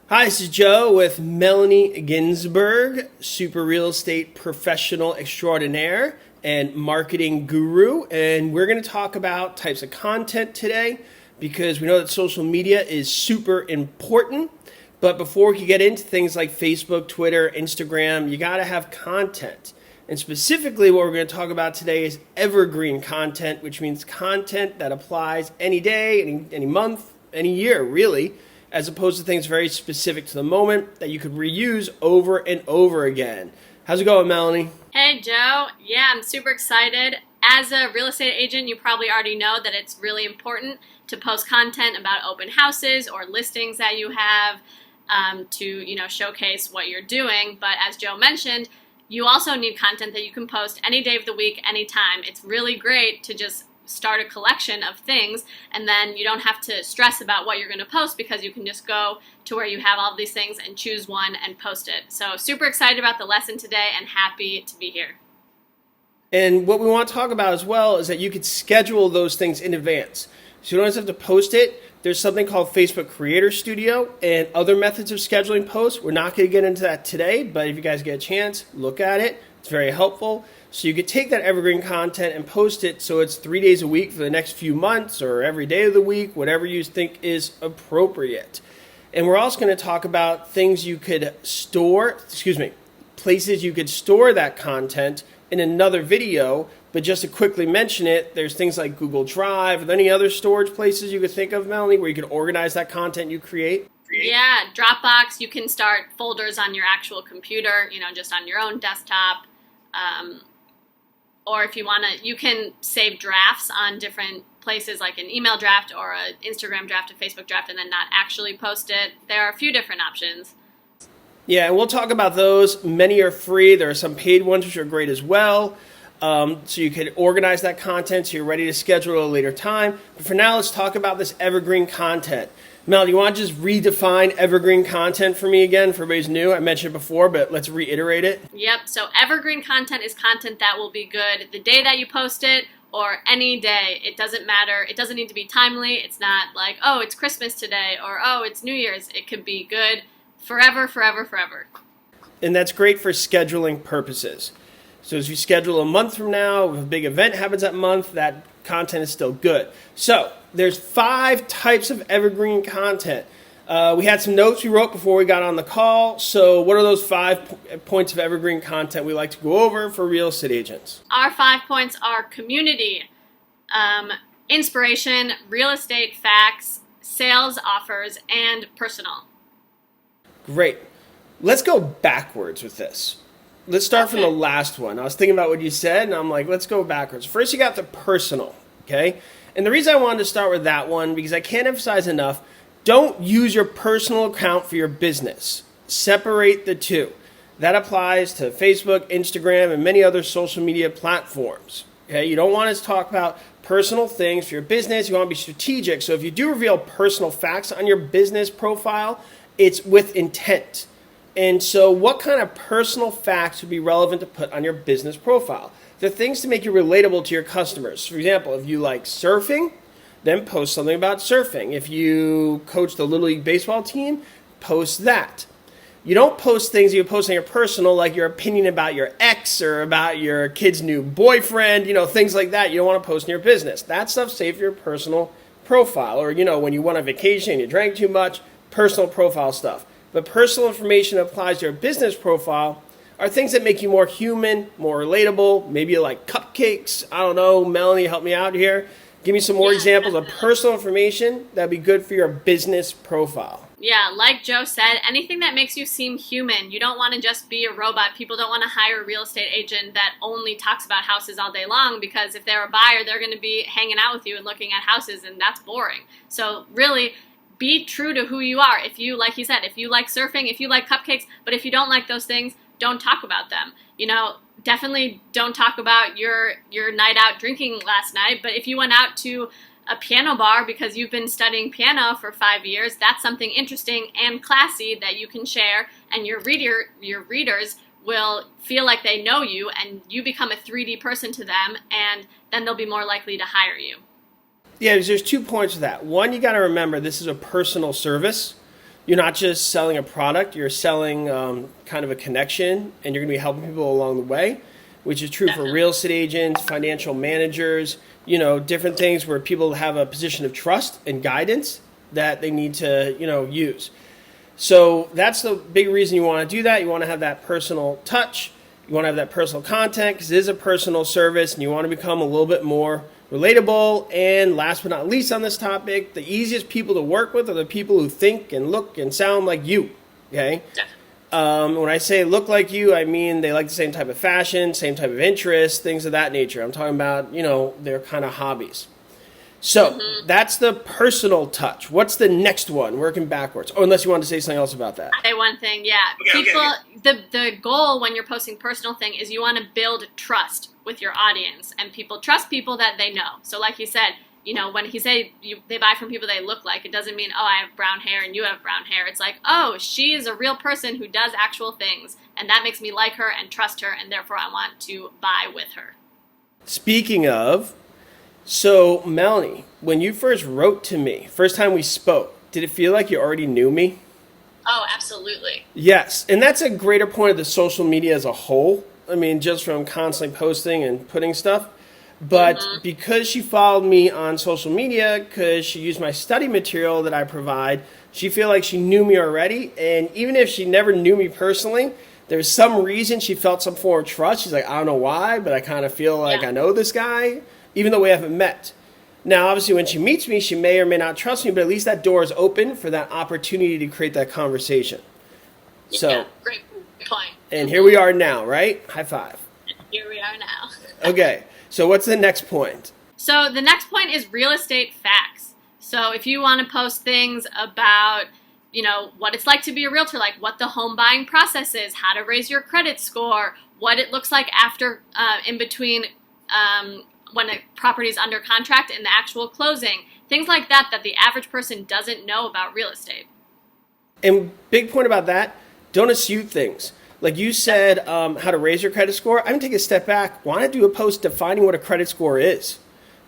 Hi, this is Joe with Melanie Ginsberg, super real estate professional extraordinaire and marketing guru. And we're going to talk about types of content today because we know that social media is super important. But before we can get into things like Facebook, Twitter, Instagram, you got to have content. And specifically what we're going to talk about today is evergreen content, which means content that applies any day, any month, any year, really, as opposed to things very specific to the moment that you could reuse over and over again. How's it going, Melanie? Hey, Joe. Yeah, I'm super excited. As a real estate agent, you probably already know that it's really important to post content about open houses or listings that you have to showcase what you're doing. But as Joe mentioned, you also need content that you can post any day of the week, anytime. It's really great to just start a collection of things, and then you don't have to stress about what you're going to post because you can just go to where you have all of these things and choose one and post it. So super excited about the lesson today and happy to be here. And what we want to talk about as well is that you could schedule those things in advance. So you don't just have to post it. There's something called Facebook Creator Studio and other methods of scheduling posts. We're not going to get into that today, but if you guys get a chance, look at it. It's very helpful. So you could take that evergreen content and post it so it's 3 days a week for the next few months or every day of the week, whatever you think is appropriate. And we're also going to talk about things you could store, places you could store that content in another video. But just to quickly mention it, there's things like Google Drive. Are there any other storage places you could think of, Melanie, where you could organize that content you create? Yeah, Dropbox. You can start folders on your actual computer, just on your own desktop. Or if you want to, you can save drafts on different places like an email draft or an Instagram draft, a Facebook draft, and then not actually post it. There are a few different options. Yeah, and we'll talk about those. Many are free. There are some paid ones which are great as well. So you could organize that content so you're ready to schedule at a later time. But for now, let's talk about this evergreen content. Mel, do you want to just redefine evergreen content for me again? For everybody's new, I mentioned it before, but let's reiterate it. Yep, so evergreen content is content that will be good the day that you post it or any day. It doesn't matter. It doesn't need to be timely. It's not like, oh, it's Christmas today or, oh, it's New Year's. It could be good forever, forever, forever. And that's great for scheduling purposes. So as you schedule a month from now, if a big event happens that month, that content is still good. So there's 5 types of evergreen content. We had some notes we wrote before we got on the call. So what are those 5 points of evergreen content we like to go over for real estate agents? Our 5 points are community, inspiration, real estate facts, sales offers, and personal. Great. Let's go backwards with this. Let's start from the last one. I was thinking about what you said, and I'm like, let's go backwards. First, you got the personal, okay? And the reason I wanted to start with that one, because I can't emphasize enough, don't use your personal account for your business. Separate the two. That applies to Facebook, Instagram, and many other social media platforms, okay? You don't want to talk about personal things for your business. You want to be strategic. So if you do reveal personal facts on your business profile, it's with intent. And so what kind of personal facts would be relevant to put on your business profile? They're things to make you relatable to your customers. For example, if you like surfing, then post something about surfing. If you coach the Little League baseball team, post that. You don't post things you post on your personal, like your opinion about your ex or about your kid's new boyfriend, things like that. You don't want to post in your business. That stuff's safe for your personal profile. Or, when you went on vacation and you drank too much, personal profile stuff. But personal information that applies to your business profile are things that make you more human, more relatable. Maybe you like cupcakes. I don't know. Melanie, help me out here. Give me some more examples of personal information that would be good for your business profile. Yeah, like Joe said, anything that makes you seem human. You don't want to just be a robot. People don't want to hire a real estate agent that only talks about houses all day long, because if they're a buyer, they're going to be hanging out with you and looking at houses, and that's boring. So really, be true to who you are. If you, like you said, if you like surfing, if you like cupcakes, but if you don't like those things, don't talk about them. Definitely don't talk about your night out drinking last night, but if you went out to a piano bar because you've been studying piano for 5 years, that's something interesting and classy that you can share, and your readers will feel like they know you, and you become a 3D person to them, and then they'll be more likely to hire you. Yeah, there's 2 points to that. One, you got to remember this is a personal service. you're not just selling a product, you're selling kind of a connection, and you're going to be helping people along the way, which is true for real estate agents, financial managers, different things where people have a position of trust and guidance that they need to, use. So that's the big reason you want to do that. You want to have that personal touch. You want to have that personal content because it is a personal service, and you want to become a little bit more relatable. And last but not least on this topic, the easiest people to work with are the people who think and look and sound like you, okay? When I say look like you, I mean they like the same type of fashion, same type of interest, things of that nature. I'm talking about, their kind of hobbies. So that's the personal touch. What's the next one? Working backwards. Oh, unless you want to say something else about that. Say one thing, yeah. The goal when you're posting personal thing is you want to build trust with your audience, and people trust people that they know. So like you said, when he say they buy from people they look like, it doesn't mean, oh, I have brown hair and you have brown hair. It's like, oh, she is a real person who does actual things, and that makes me like her and trust her, and therefore I want to buy with her. Speaking of, so Melanie, when you first wrote to me, first time we spoke, did it feel like you already knew me? Oh, absolutely. Yes, and that's a greater point of the social media as a whole. I mean, just from constantly posting and putting stuff. But because she followed me on social media, because she used my study material that I provide, she feel like she knew me already. And even if she never knew me personally, there's some reason she felt some form of trust. She's like, I don't know why, but I kind of feel like I know this guy, even though we haven't met. Now, obviously, when she meets me, she may or may not trust me, but at least that door is open for that opportunity to create that conversation. So, great point. And here we are now, right? High five. Here we are now. Okay, so what's the next point? So the next point is real estate facts. So if you want to post things about, what it's like to be a realtor, like what the home buying process is, how to raise your credit score, what it looks like after, in between, when a property is under contract and the actual closing, things like that the average person doesn't know about real estate. And big point about that, don't assume things. Like you said, how to raise your credit score. I'm going to take a step back. Why not do a post defining what a credit score is?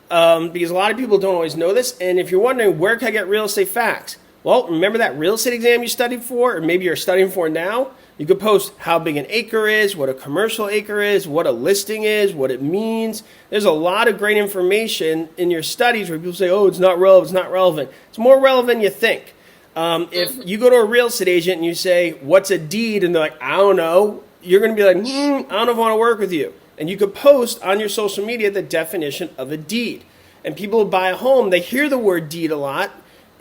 Because a lot of people don't always know this. And if you're wondering, where can I get real estate facts? Well, remember that real estate exam you studied for, or maybe you're studying for now? You could post how big an acre is, what a commercial acre is, what a listing is, what it means. There's a lot of great information in your studies where people say, oh, it's not relevant, it's not relevant. It's more relevant than you think. If you go to a real estate agent and you say, what's a deed? And they're like, I don't know. You're going to be like, I don't know if I want to work with you. And you could post on your social media the definition of a deed. And people who buy a home, they hear the word deed a lot.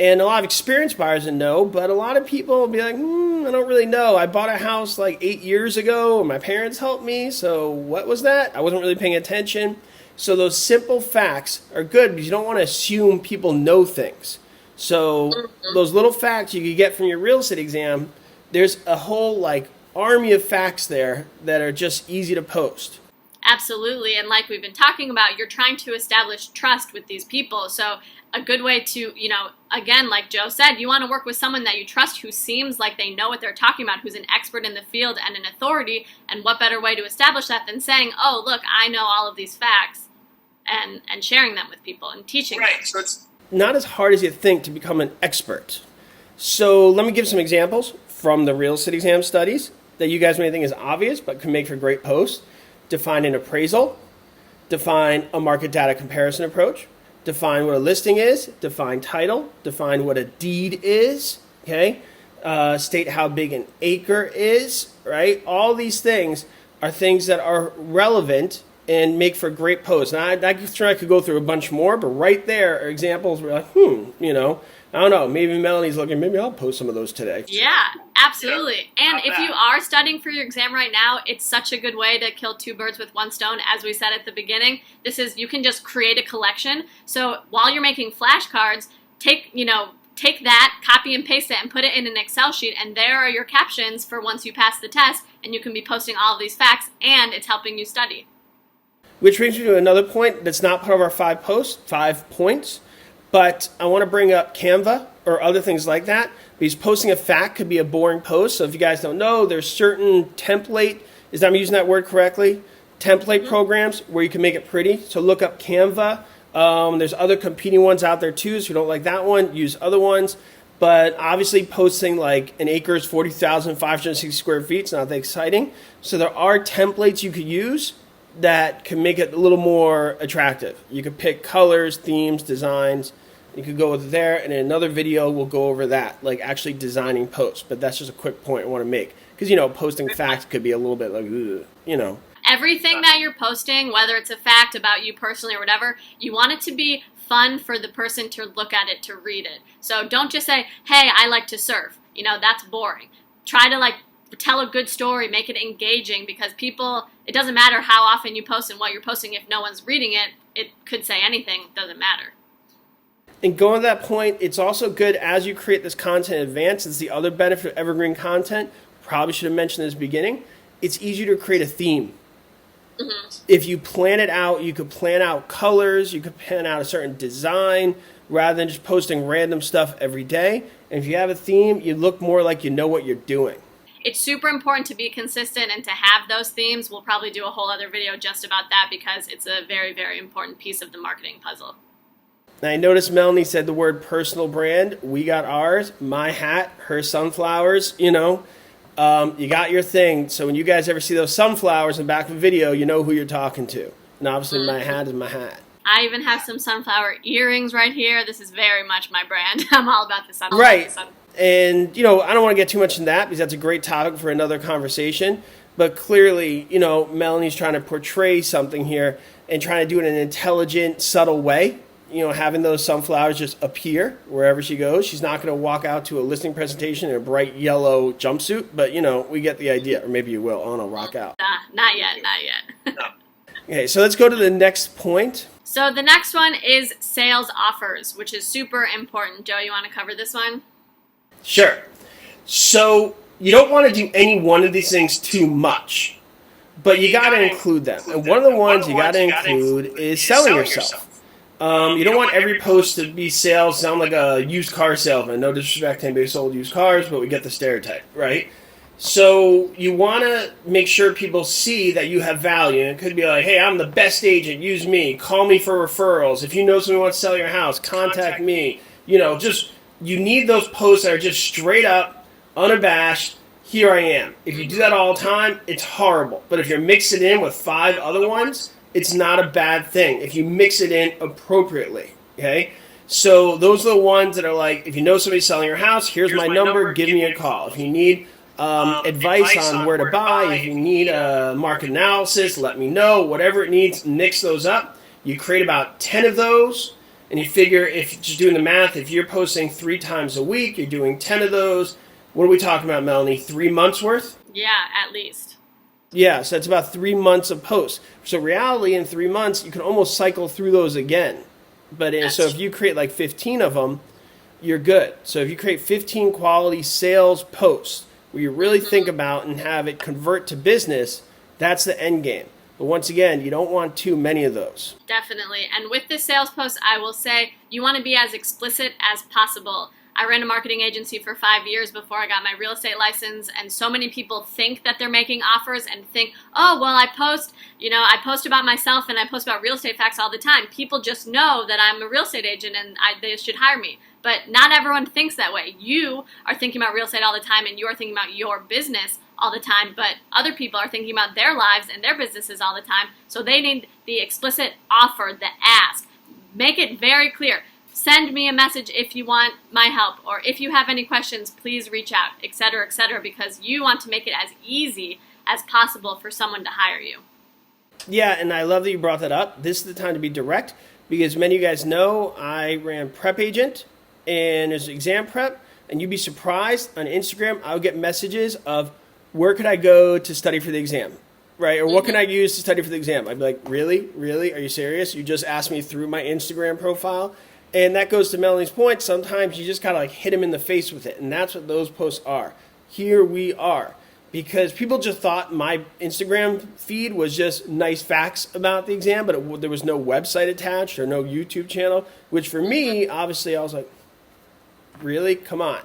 And a lot of experienced buyers know, but a lot of people will be like, I don't really know. I bought a house like 8 years ago, and my parents helped me, so what was that? I wasn't really paying attention. So those simple facts are good because you don't want to assume people know things. So those little facts you could get from your real estate exam, there's a whole army of facts there that are just easy to post. Absolutely. And like we've been talking about, you're trying to establish trust with these people. So a good way to, again, like Joe said, you want to work with someone that you trust who seems like they know what they're talking about, who's an expert in the field and an authority. And what better way to establish that than saying, oh, look, I know all of these facts and sharing them with people and teaching them. So it's not as hard as you think to become an expert. So let me give some examples from the real estate exam studies that you guys may think is obvious, but can make for great posts. Define an appraisal, define a market data comparison approach, define what a listing is, define title, define what a deed is, okay? State how big an acre is, right? All these things are things that are relevant and make for great posts. Now, I'm sure I could go through a bunch more, but right there are examples where I don't know, maybe Melanie's looking, maybe I'll post some of those today. Yeah, absolutely. And if you are studying for your exam right now, it's such a good way to kill two birds with one stone. As we said at the beginning, you can just create a collection. So while you're making flashcards, take that, copy and paste it, and put it in an Excel sheet, and there are your captions for once you pass the test, and you can be posting all of these facts, and it's helping you study. Which brings me to another point that's not part of our 5 points, but I want to bring up Canva or other things like that, because posting a fact could be a boring post. So if you guys don't know, there's certain template, I'm using that word correctly, template programs where you can make it pretty. So look up Canva. There's other competing ones out there too, so if you don't like that one, use other ones. But obviously posting like an acre is 40,560 square feet is not that exciting. So there are templates you could use that can make it a little more attractive. You could pick colors, themes, designs. You could go with there, and in another video we'll go over that, like actually designing posts. But that's just a quick point I want to make. Because, posting facts could be a little bit like, ugh. Everything that you're posting, whether it's a fact about you personally or whatever, you want it to be fun for the person to look at it, to read it. So don't just say, hey, I like to surf. That's boring. Try to tell a good story, make it engaging, because people, it doesn't matter how often you post and what you're posting. If no one's reading it, it could say anything, it doesn't matter. And going to that point, it's also good as you create this content in advance. It's the other benefit of evergreen content. Probably should have mentioned this at the beginning. It's easier to create a theme. Mm-hmm. If you plan it out, you could plan out colors, you could plan out a certain design rather than just posting random stuff every day. And if you have a theme, you look more like you know what you're doing. It's super important to be consistent and to have those themes. We'll probably do a whole other video just about that because it's a very, very important piece of the marketing puzzle. Now, I noticed Melanie said the word personal brand. We got ours, my hat, her sunflowers, you got your thing. So when you guys ever see those sunflowers in the back of a video, you know who you're talking to. And obviously my hat is my hat. I even have some sunflower earrings right here. This is very much my brand. I'm all about the sunflower. Right. And, I don't want to get too much into that because that's a great topic for another conversation. But clearly, Melanie's trying to portray something here and trying to do it in an intelligent, subtle way. Having those sunflowers just appear wherever she goes. She's not going to walk out to a listing presentation in a bright yellow jumpsuit, but, we get the idea. Or maybe you will. I don't know, rock out. Not yet. No. Okay, so let's go to the next point. So the next one is sales offers, which is super important. Joe, you want to cover this one? Sure. So you don't want to do any one of these things too much, but you got to include them. And one of the ones you got to include is selling yourself. You don't want every post to be sales, sound like a used car salesman. No disrespect to anybody who sold used cars, but we get the stereotype, right? So you want to make sure people see that you have value. And it could be like, hey, I'm the best agent. Use me. Call me for referrals. If you know someone who wants to sell your house, contact me. You need those posts that are just straight up, unabashed, here I am. If you do that all the time, it's horrible. But if you mix it in with 5 other ones, it's not a bad thing if you mix it in appropriately, okay? So those are the ones that are like, if you know somebody's selling your house, here's my number, give me a call. If you need advice on where to buy, if you need a market analysis, let me know. Whatever it needs, mix those up. You create about 10 of those, and you figure, if you're just doing the math, if you're posting 3 times a week, you're doing 10 of those. What are we talking about, Melanie? 3 months worth? Yeah, at least. Yeah, so that's about 3 months of posts. So reality, in 3 months, you can almost cycle through those again. But so if you create like 15 of them, you're good. So if you create 15 quality sales posts where you really think about and have it convert to business, that's the end game. But once again, you don't want too many of those. Definitely. And with the sales post, I will say you want to be as explicit as possible. I ran a marketing agency for 5 years before I got my real estate license, and so many people think that they're making offers and think, oh, well, I post about myself and I post about real estate facts all the time. People just know that I'm a real estate agent and they should hire me. But not everyone thinks that way. You are thinking about real estate all the time and you are thinking about your business all the time, but other people are thinking about their lives and their businesses all the time, so they need the explicit offer, the ask. Make it very clear. Send me a message if you want my help, or if you have any questions, please reach out, etc., because you want to make it as easy as possible for someone to hire you. Yeah, and I love that you brought that up. This is the time to be direct, because many of you guys know I ran Prep Agent, and there's exam prep, and you'd be surprised, on Instagram, I would get messages of, where could I go to study for the exam? Right? Or what can I use to study for the exam? I'd be like, really? Really? Are you serious? You just asked me through my Instagram profile? And that goes to Melanie's point. Sometimes you just gotta hit them in the face with it. And that's what those posts are. Here we are. Because people just thought my Instagram feed was just nice facts about the exam, but there was no website attached or no YouTube channel, which for me, obviously, I was like, really? Come on,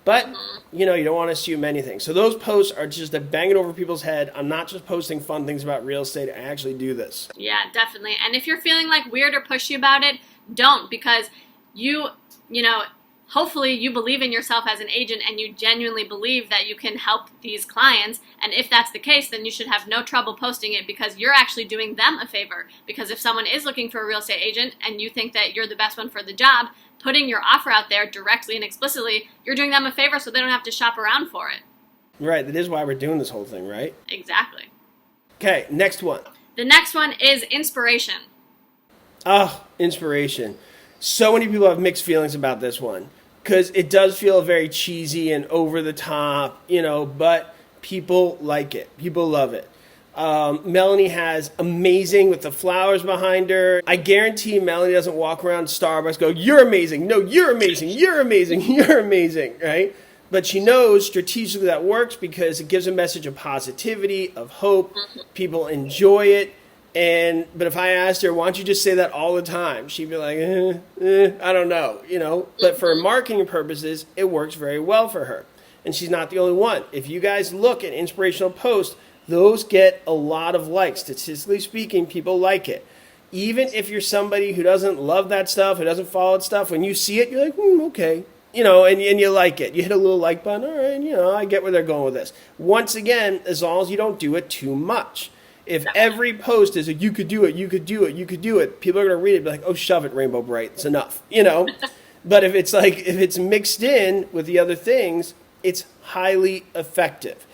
But, you don't want to assume anything. So those posts are just to bang it over people's head. I'm not just posting fun things about real estate. I actually do this. Yeah, definitely. And if you're feeling like weird or pushy about it, don't, because you hopefully you believe in yourself as an agent and you genuinely believe that you can help these clients. And if that's the case, then you should have no trouble posting it, because you're actually doing them a favor. Because if someone is looking for a real estate agent and you think that you're the best one for the job, putting your offer out there directly and explicitly, you're doing them a favor so they don't have to shop around for it. Right, that is why we're doing this whole thing, right? Exactly. Okay, next one. The next one is inspiration. Oh, inspiration. So many people have mixed feelings about this one, because it does feel very cheesy and over the top, but people like it. People love it. Melanie has amazing with the flowers behind her. I guarantee Melanie doesn't walk around Starbucks go, "You're amazing. No, you're amazing. You're amazing. You're amazing." Right? But she knows strategically that works because it gives a message of positivity, of hope. People enjoy it. But if I asked her, "Why don't you just say that all the time?" She'd be like, I don't know, But for marketing purposes, it works very well for her. And she's not the only one. If you guys look at inspirational posts, those get a lot of likes. Statistically speaking, people like it. Even if you're somebody who doesn't love that stuff, who doesn't follow that stuff, when you see it, you're like, okay. And you like it. You hit a little like button. All right, I get where they're going with this. Once again, as long as you don't do it too much. If every post is you could do it, you could do it, you could do it, people are going to read it and be like, "Oh, shove it, Rainbow Bright. It's enough." But if it's mixed in with the other things, it's highly effective.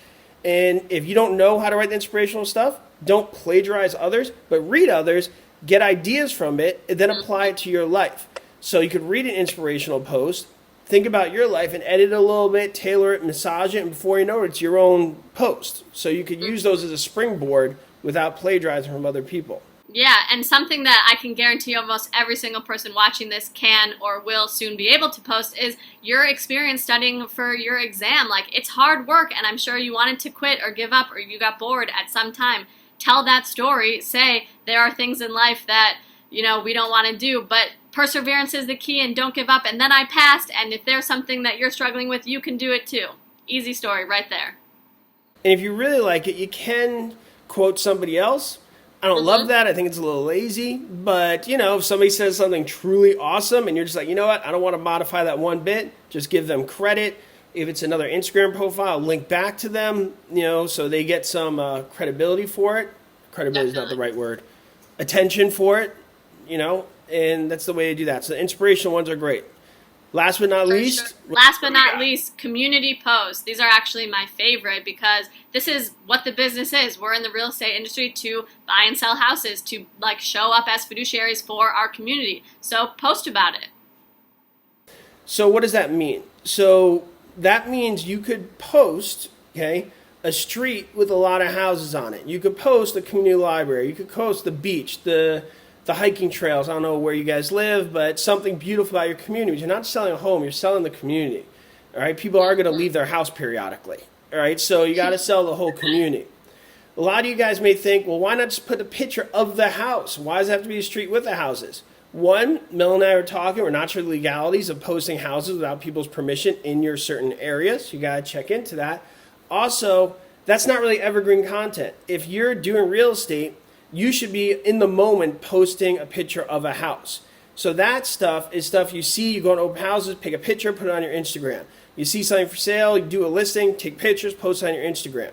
And if you don't know how to write the inspirational stuff, don't plagiarize others, but read others, get ideas from it, and then apply it to your life. So you could read an inspirational post, think about your life and edit it a little bit, tailor it, massage it, and before you know it, it's your own post. So you could use those as a springboard without plagiarizing from other people. Yeah, and something that I can guarantee almost every single person watching this can or will soon be able to post is your experience studying for your exam. Like, it's hard work, and I'm sure you wanted to quit or give up or you got bored at some time. Tell that story. Say there are things in life that, we don't want to do, but perseverance is the key, and don't give up. And then I passed, and if there's something that you're struggling with, you can do it too. Easy story right there. And if you really like it, you can quote somebody else. I don't love that. I think it's a little lazy. But, if somebody says something truly awesome and you're just like, you know what, I don't want to modify that one bit, just give them credit. If it's another Instagram profile, link back to them, so they get some credibility for it. Credibility is not the right word. Attention for it, and that's the way to do that. So the inspirational ones are great. Last but not least, community posts. These are actually my favorite because this is what the business is. We're in the real estate industry to buy and sell houses, to show up as fiduciaries for our community. So post about it. So what does that mean? So that means you could post, a street with a lot of houses on it. You could post the community library. You could post the beach, the hiking trails. I don't know where you guys live, but something beautiful about your community. You're not selling a home, you're selling the community. All right, people are going to leave their house periodically. All right, so you got to sell the whole community. A lot of you guys may think, well, why not just put a picture of the house? Why does it have to be a street with the houses? One, Mel and I were talking, we're not sure the legalities of posting houses without people's permission in your certain areas. You got to check into that. Also, that's not really evergreen content. If you're doing real estate, you should be in the moment posting a picture of a house. So that stuff is stuff you see, you go to open houses, pick a picture, put it on your Instagram. You see something for sale, you do a listing, take pictures, post it on your Instagram.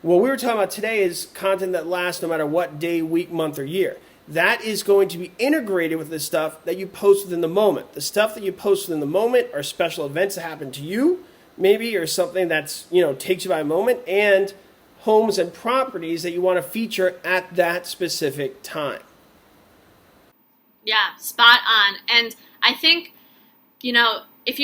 What we were talking about today is content that lasts no matter what day, week, month, or year. That is going to be integrated with the stuff that you post within the moment. The stuff that you post within the moment are special events that happen to you, maybe, or something that's, takes you by a moment, and homes and properties that you want to feature at that specific time. Yeah, spot on. And I think, if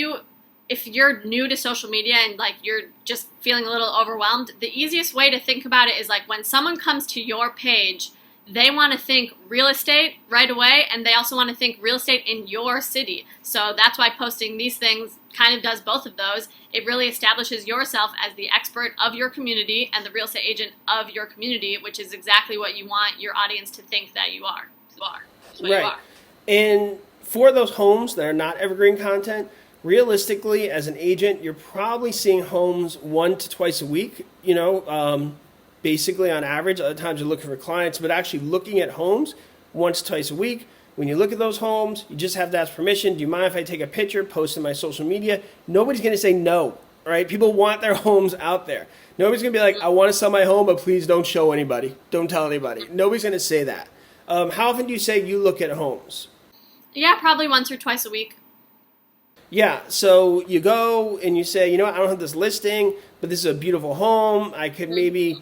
you're new to social media and you're just feeling a little overwhelmed, the easiest way to think about it is when someone comes to your page, they want to think real estate right away, and they also want to think real estate in your city. So that's why posting these things kind of does both of those. It really establishes yourself as the expert of your community and the real estate agent of your community, which is exactly what you want your audience to think that you are. Right. And for those homes that are not evergreen content, realistically, as an agent, you're probably seeing homes 1 to twice a week, basically on average. Other times you're looking for clients, but actually looking at homes once, twice a week, when you look at those homes, you just have to ask permission. Do you mind if I take a picture, post in my social media? Nobody's going to say no, right? People want their homes out there. Nobody's going to be like, I want to sell my home, but please don't show anybody. Don't tell anybody. Nobody's going to say that. How often do you say you look at homes? Yeah, probably once or twice a week. Yeah, so you go and you say, you know what, I don't have this listing, but this is a beautiful home. I could maybe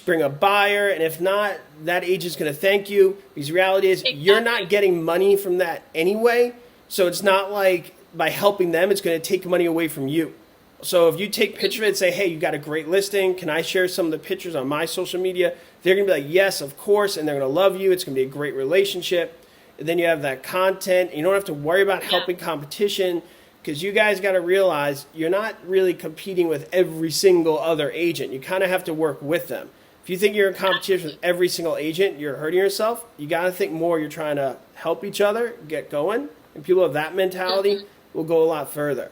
bring a buyer, and if not, that agent's going to thank you. Because the reality is, you're not getting money from that anyway, so it's not like by helping them, it's going to take money away from you. So if you take pictures of it and say, hey, you got a great listing, can I share some of the pictures on my social media? They're going to be like, yes, of course, and they're going to love you. It's going to be a great relationship. And then you have that content. You don't have to worry about helping competition, because you guys got to realize you're not really competing with every single other agent. You kind of have to work with them. If you think you're in competition with every single agent, you're hurting yourself. You got to think more you're trying to help each other get going. And people of that mentality will go a lot further.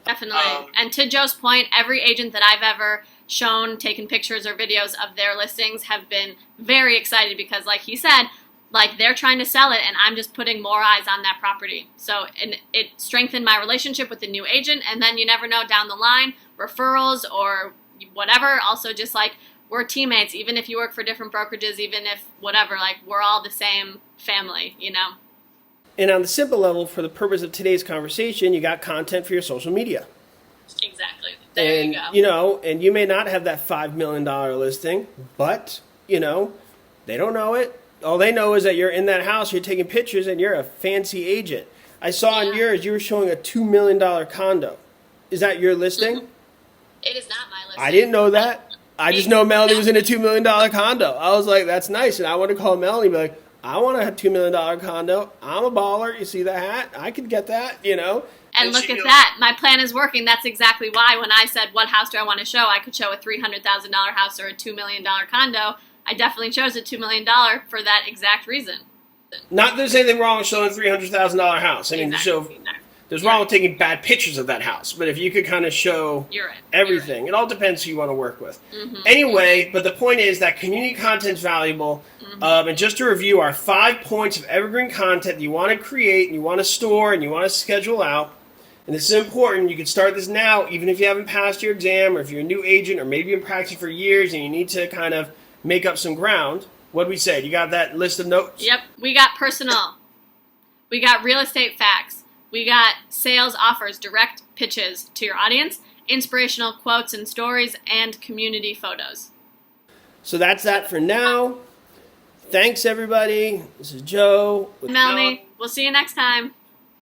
Definitely. And to Joe's point, every agent that I've ever shown, taken pictures or videos of their listings have been very excited because, like he said, like they're trying to sell it and I'm just putting more eyes on that property. So it strengthened my relationship with the new agent, and then you never know down the line, referrals or whatever. Also just like we're teammates, even if you work for different brokerages, even if whatever, like we're all the same family, you know? And on the simple level, for the purpose of today's conversation, you got content for your social media. Exactly. There you go. You know, and you may not have that $5 million listing, but, you know, they don't know it. All they know is that you're in that house, you're taking pictures, and you're a fancy agent. I saw on yours, you were showing a $2 million condo. Is that your listing? It is not my listing. I didn't know that. I just know Melanie was in a $2 million condo. I was like, that's nice. And I want to call Melanie and be like, I want a $2 million condo. I'm a baller. You see the hat? I could get that, you know? And look at that. My plan is working. That's exactly why when I said, what house do I want to show? I could show a $300,000 house or a $2 million condo. I definitely chose a $2 million for that exact reason. Not that there's anything wrong with showing a $300,000 house. I mean, there's wrong with taking bad pictures of that house. But if you could kind of show everything, it all depends who you want to work with. Anyway, but the point is that community content is valuable. And just to review, our 5 points of evergreen content that you want to create and you want to store and you want to schedule out. And this is important. You can start this now, even if you haven't passed your exam, or if you're a new agent, or maybe you've been practicing for years and you need to kind of make up some ground. What did we say? You got that list of notes? Yep. We got personal. We got real estate facts. We got sales offers, direct pitches to your audience, inspirational quotes and stories, and community photos. So that's that for now. Thanks, everybody. This is Joe. Melanie. We'll see you next time.